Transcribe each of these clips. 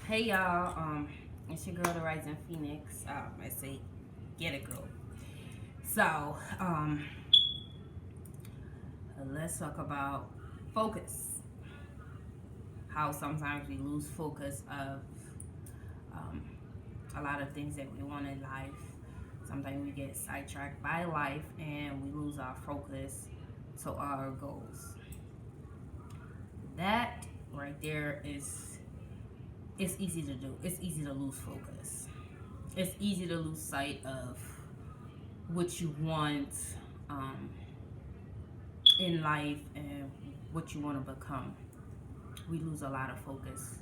Hey y'all, it's your girl, the Rising Phoenix. I say, get it, girl. So, let's talk about focus. How sometimes we lose focus of um, a lot of things that we want in life. Sometimes we get sidetracked by life and we lose our focus to our goals. That right there is it's easy to do. It's easy to lose focus. It's easy to lose sight of what you want um, in life and what you want to become. We lose a lot of focus.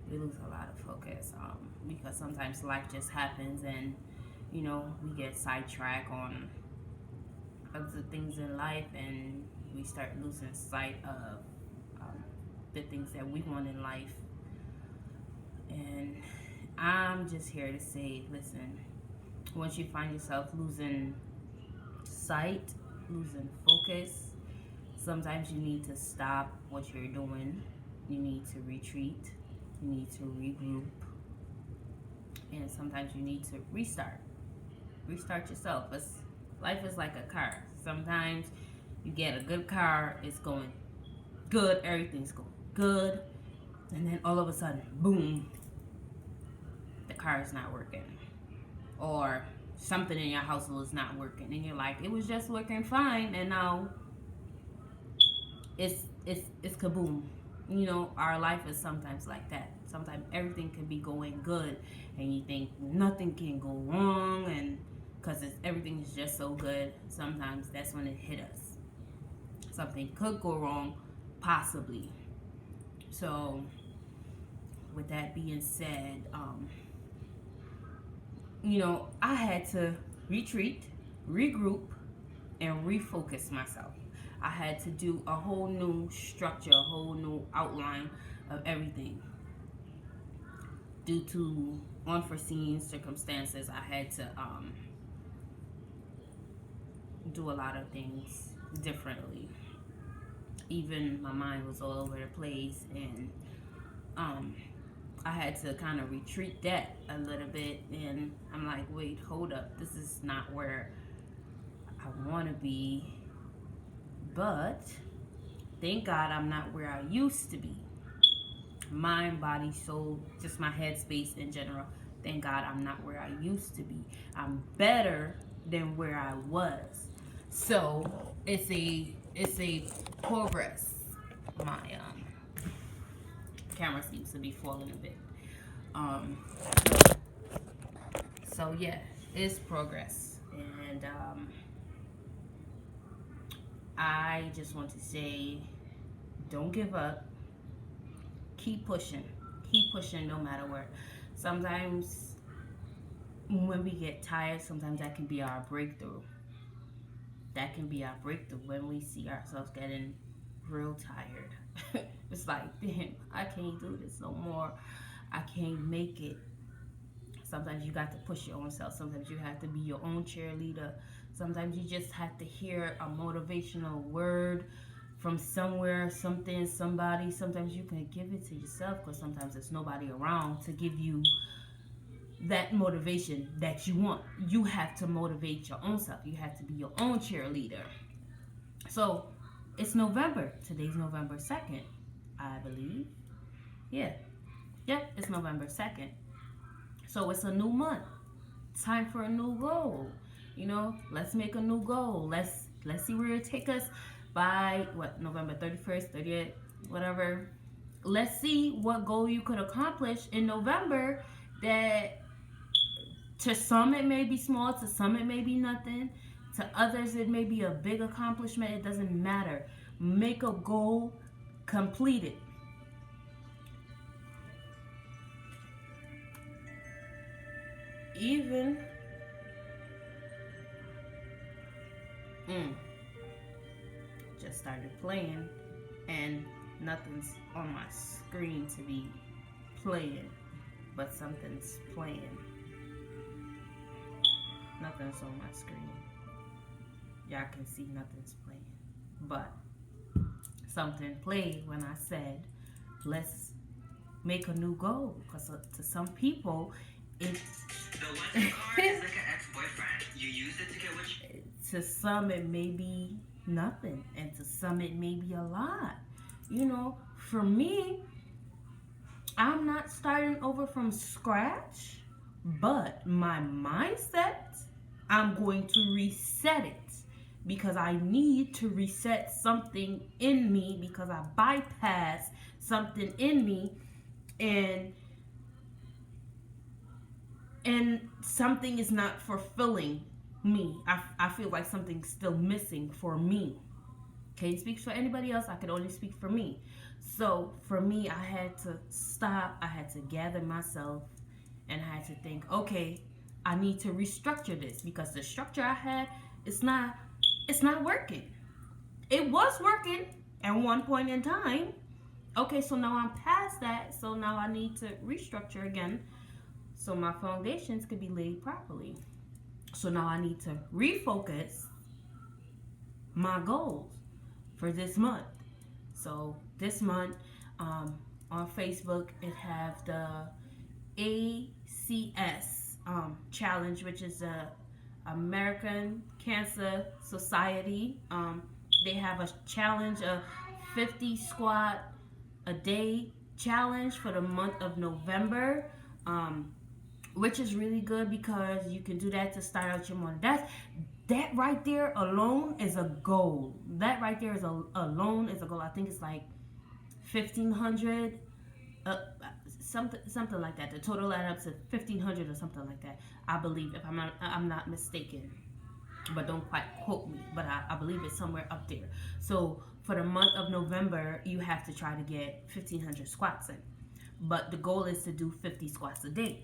We lose a lot of focus because sometimes life just happens and we get sidetracked on other things in life and we start losing sight of the things that we want in life. And I'm just here to say, listen, once you find yourself losing sight, losing focus, sometimes you need to stop what you're doing. You need to retreat. You need to regroup. And sometimes you need to restart. Restart yourself. Life is like a car. Sometimes you get a good car, it's going good, everything's going good. And then all of a sudden, boom, the car is not working. Or something in your household is not working. And you're like, it was just working fine. And now it's kaboom. Our life is sometimes like that. Sometimes everything can be going good and you think nothing can go wrong, and because everything is just so good, sometimes that's when it hit us. Something could go wrong, possibly. So with that being said, I had to retreat, regroup, and refocus myself. I had to do a whole new structure, a whole new outline of everything. Due to unforeseen circumstances, I had to do a lot of things differently. Even my mind was all over the place, and um, I had to kind of retreat that a little bit. And I'm like, wait, hold up, this is not where I want to be. But thank God I'm not where I used to be. Mind, body, soul, just my headspace in general. Thank God I'm not where I used to be. I'm better than where I was. So it's a progress. My camera seems to be falling a bit. Um, so yeah, it's progress, and I just want to say, don't give up. Keep pushing no matter what. Sometimes when we get tired, sometimes that can be our breakthrough. That can be our breakthrough when we see ourselves getting real tired. It's like, damn, I can't do this no more. I can't make it. Sometimes you got to push your own self. Sometimes you have to be your own cheerleader. Sometimes you just have to hear a motivational word from somewhere, something, somebody. Sometimes you can give it to yourself because sometimes there's nobody around to give you that motivation that you want. You have to motivate your own self. You have to be your own cheerleader. So it's November. Today's November 2nd, I believe. Yeah. Yep, it's November 2nd. So it's a new month. Time for a new goal. Let's make a new goal. Let's see where it take us by November 31st, 30th, whatever. Let's see what goal you could accomplish in November that to some it may be small, to some it may be nothing, to others it may be a big accomplishment. It doesn't matter. Make a goal, complete it. Even mm, just started playing and nothing's on my screen to be playing, but something's playing. Nothing's on my screen. Y'all can see nothing's playing, but something played when I said let's make a new goal. Because to some people, it the one card is like an ex-boyfriend. You use it to get what you... To some it may be nothing, and to some it may be a lot. You know, for me, I'm not starting over from scratch, but my mindset, I'm going to reset it because I need to reset something in me because I bypassed something in me, and something is not fulfilling me. I feel like something's still missing for me. Can't speak for anybody else. I could only speak for me. So for me, I had to stop. I had to gather myself, and I had to think, okay, I need to restructure this because the structure I had, it's not working. It was working at one point in time. Okay, so now I'm past that. So now I need to restructure again so my foundations could be laid properly. So now I need to refocus my goals for this month. So this month, on Facebook, it have the ACS challenge, which is the American Cancer Society. They have a challenge, a 50 squat a day challenge for the month of November. Which is really good because you can do that to start out your morning. That right there alone is a goal. That right there is alone is a goal. I think it's like 1,500, something like that. The total add up to 1,500 or something like that. I believe, if I'm not mistaken, but don't quite quote me. But I believe it's somewhere up there. So for the month of November, you have to try to get 1,500 squats in. But the goal is to do 50 squats a day.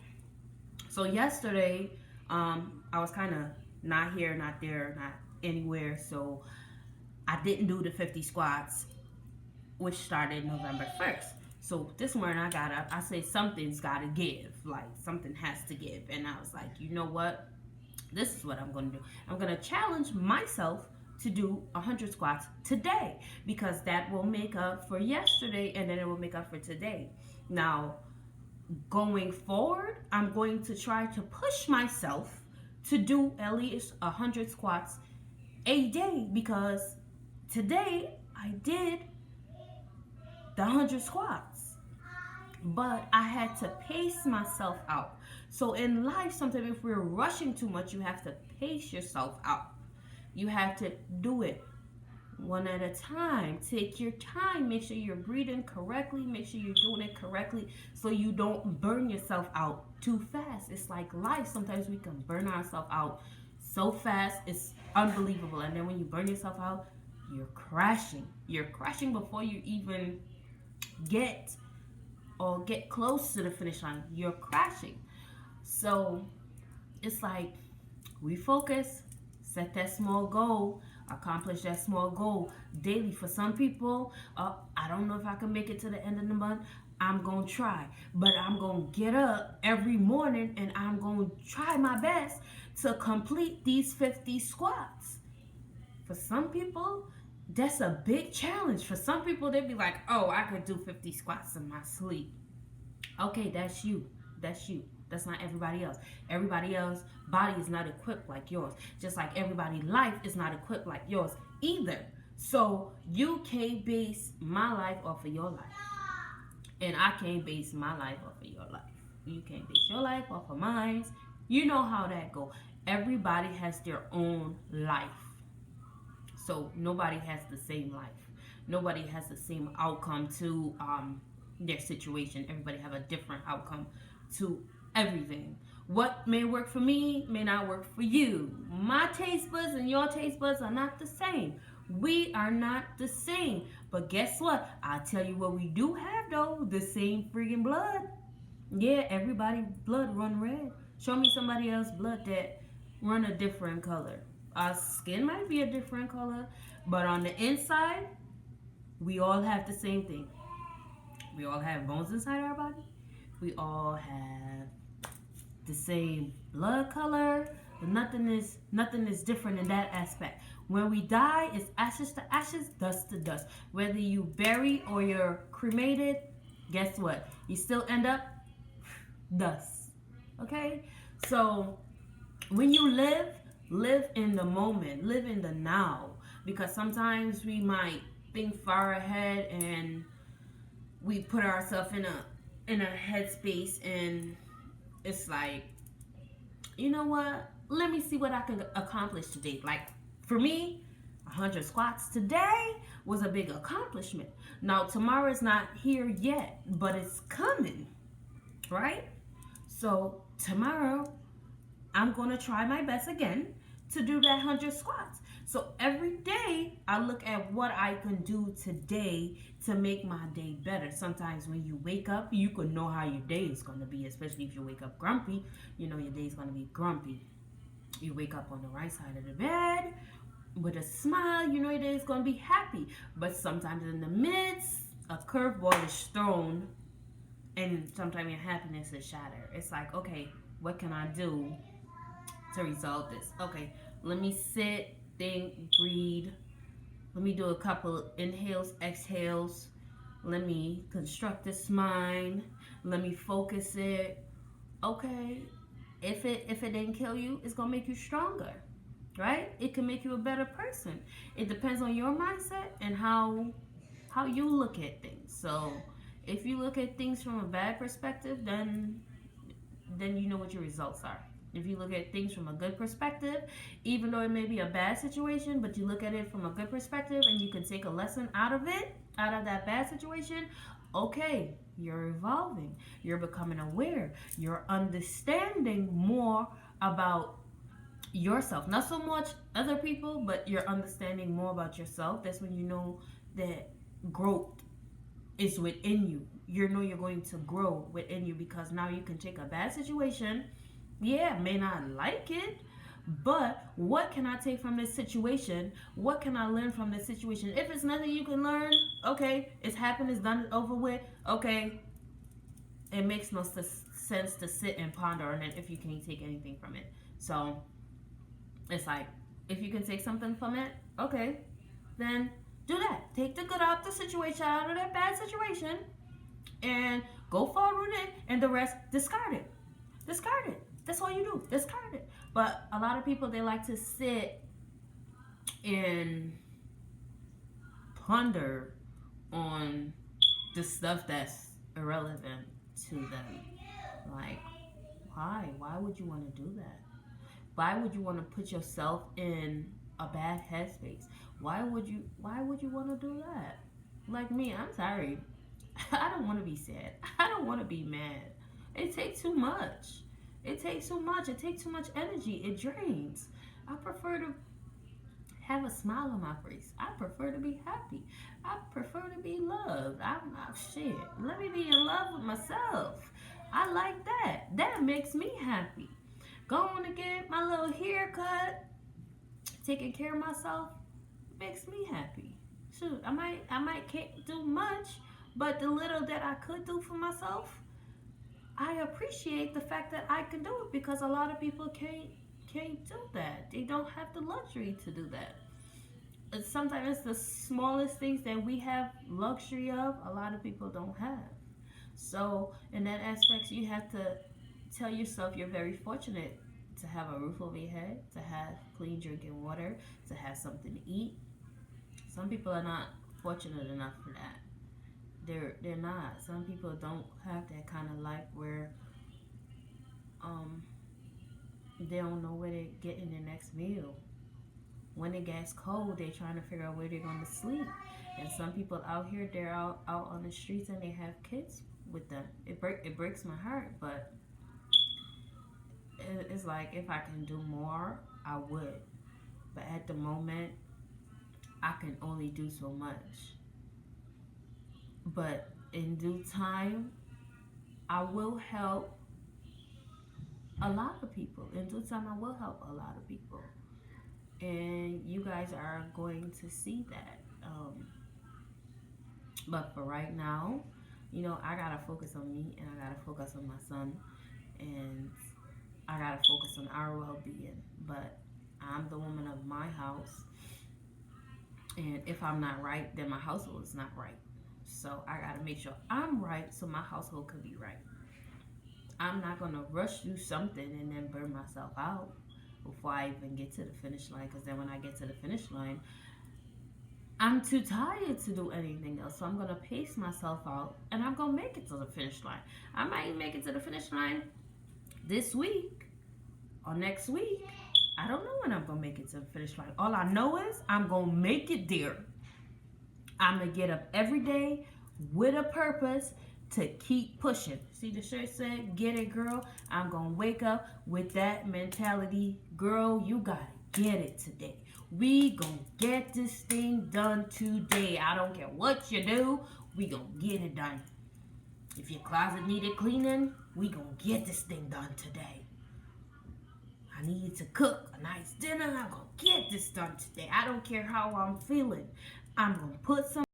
So yesterday, I was kind of not here, not there, not anywhere. So I didn't do the 50 squats, which started November 1st. So this morning I got up. I said something's got to give. Like something has to give. And I was like, you know what? This is what I'm going to do. I'm going to challenge myself to do 100 squats today because that will make up for yesterday and then it will make up for today. Now, going forward, I'm going to try to push myself to do at least 100 squats a day because today I did the 100 squats, but I had to pace myself out. So in life, sometimes if we're rushing too much, you have to pace yourself out. You have to do it one at a time. Take your time. Make sure you're breathing correctly. Make sure you're doing it correctly so you don't burn yourself out too fast. It's like life. Sometimes we can burn ourselves out so fast. It's unbelievable. And then when you burn yourself out, you're crashing. You're crashing before you even get close to the finish line. You're crashing. So it's like refocus, set that small goal, accomplish that small goal daily. For some people, I don't know if I can make it to the end of the month. I'm going to try. But I'm going to get up every morning and I'm going to try my best to complete these 50 squats. For some people, that's a big challenge. For some people, they'd be like, oh, I could do 50 squats in my sleep. Okay, that's you. That's you. That's not everybody else. Everybody else's body is not equipped like yours. Just like everybody's life is not equipped like yours either. So you can't base my life off of your life. And I can't base my life off of your life. You can't base your life off of mine. You know how that goes. Everybody has their own life. So nobody has the same life. Nobody has the same outcome to their situation. Everybody have a different outcome to everything. What may work for me may not work for you. My taste buds and your taste buds are not the same. We are not the same. But guess what? I'll tell you what we do have though. The same freaking blood. Yeah, everybody blood run red. Show me somebody else's blood that run a different color. Our skin might be a different color, but on the inside, we all have the same thing. We all have bones inside our body. We all have the same blood color. Nothing is different in that aspect. When we die, it's ashes to ashes, dust to dust. Whether you bury or you're cremated, guess what? You still end up thus. Okay? So when you live in the moment, live in the now. Because sometimes we might think far ahead and we put ourselves in a headspace and it's like, you know what? Let me see what I can accomplish today. Like for me, 100 squats today was a big accomplishment. Now tomorrow is not here yet, but it's coming, right? So tomorrow I'm going to try my best again to do that 100 squats. So every day I look at what I can do today to make my day better. Sometimes when you wake up, you can know how your day is going to be, especially if you wake up grumpy. You know your day is going to be grumpy. You wake up on the right side of the bed with a smile, you know your day is going to be happy. But sometimes in the midst, a curveball is thrown and sometimes your happiness is shattered. It's like, okay, what can I do to resolve this? Okay, let me sit, think, breathe. Let me do a couple inhales, exhales. Let me construct this mind. Let me focus it. Okay, if it didn't kill you, it's gonna make you stronger, right? It can make you a better person. It depends on your mindset and how you look at things. So if you look at things from a bad perspective, then you know what your results are. If you look at things from a good perspective, even though it may be a bad situation, but you look at it from a good perspective and you can take a lesson out of it, out of that bad situation, okay, you're evolving. You're becoming aware. You're understanding more about yourself. Not so much other people, but you're understanding more about yourself. That's when you know that growth is within you. You know you're going to grow within you because now you can take a bad situation. Yeah, may not like it, but what can I take from this situation? What can I learn from this situation? If it's nothing you can learn, okay, it's happened, it's done, it's over with. Okay, it makes no sense to sit and ponder on it if you can't take anything from it. So it's like, if you can take something from it, okay, then do that. Take the good out of the situation, out of that bad situation, and go forward with it, and the rest, discard it. Discard it. That's all you do. Discard it. But a lot of people, they like to sit and ponder on the stuff that's irrelevant to them. Like, why? Why would you want to do that? Why would you want to put yourself in a bad headspace? Why would you want to do that? Like me, I'm sorry. I don't want to be sad. I don't want to be mad. It takes too much. It takes too much. It takes too much energy. It drains. I prefer to have a smile on my face. I prefer to be happy. I prefer to be loved. I'm not shit. Let me be in love with myself. I like that. That makes me happy. Going to get my little haircut, taking care of myself, makes me happy. Shoot, I might can't do much, but the little that I could do for myself, I appreciate the fact that I can do it because a lot of people can't do that. They don't have the luxury to do that. Sometimes it's the smallest things that we have luxury of, a lot of people don't have. So in that aspect, you have to tell yourself you're very fortunate to have a roof over your head, to have clean drinking water, to have something to eat. Some people are not fortunate enough for that. They're not. Some people don't have that kind of life where um they don't know where they're getting their next meal. When it gets cold, they're trying to figure out where they're going to sleep. And some people out here, they're out on the streets and they have kids with them. It breaks my heart, but it's like if I can do more, I would. But at the moment, I can only do so much. But in due time, I will help a lot of people. In due time, I will help a lot of people. And you guys are going to see that. But for right now, I gotta focus on me and I gotta focus on my son and I gotta focus on our well being. But I'm the woman of my house, and if I'm not right, then my household is not right. So I gotta make sure I'm right so my household can be right. I'm not gonna rush through something and then burn myself out before I even get to the finish line. Because then when I get to the finish line, I'm too tired to do anything else. So I'm gonna pace myself out and I'm gonna make it to the finish line. I might even make it to the finish line this week or next week. I don't know when I'm gonna make it to the finish line. All I know is I'm gonna make it there. I'm gonna get up every day with a purpose to keep pushing. See, the shirt said, "Get it, girl." I'm gonna wake up with that mentality. Girl, you gotta get it today. We gonna get this thing done today. I don't care what you do, we gonna get it done. If your closet needed cleaning, we gonna get this thing done today. I need to cook a nice dinner. I'm gonna get this done today. I don't care how I'm feeling. I'm gonna put some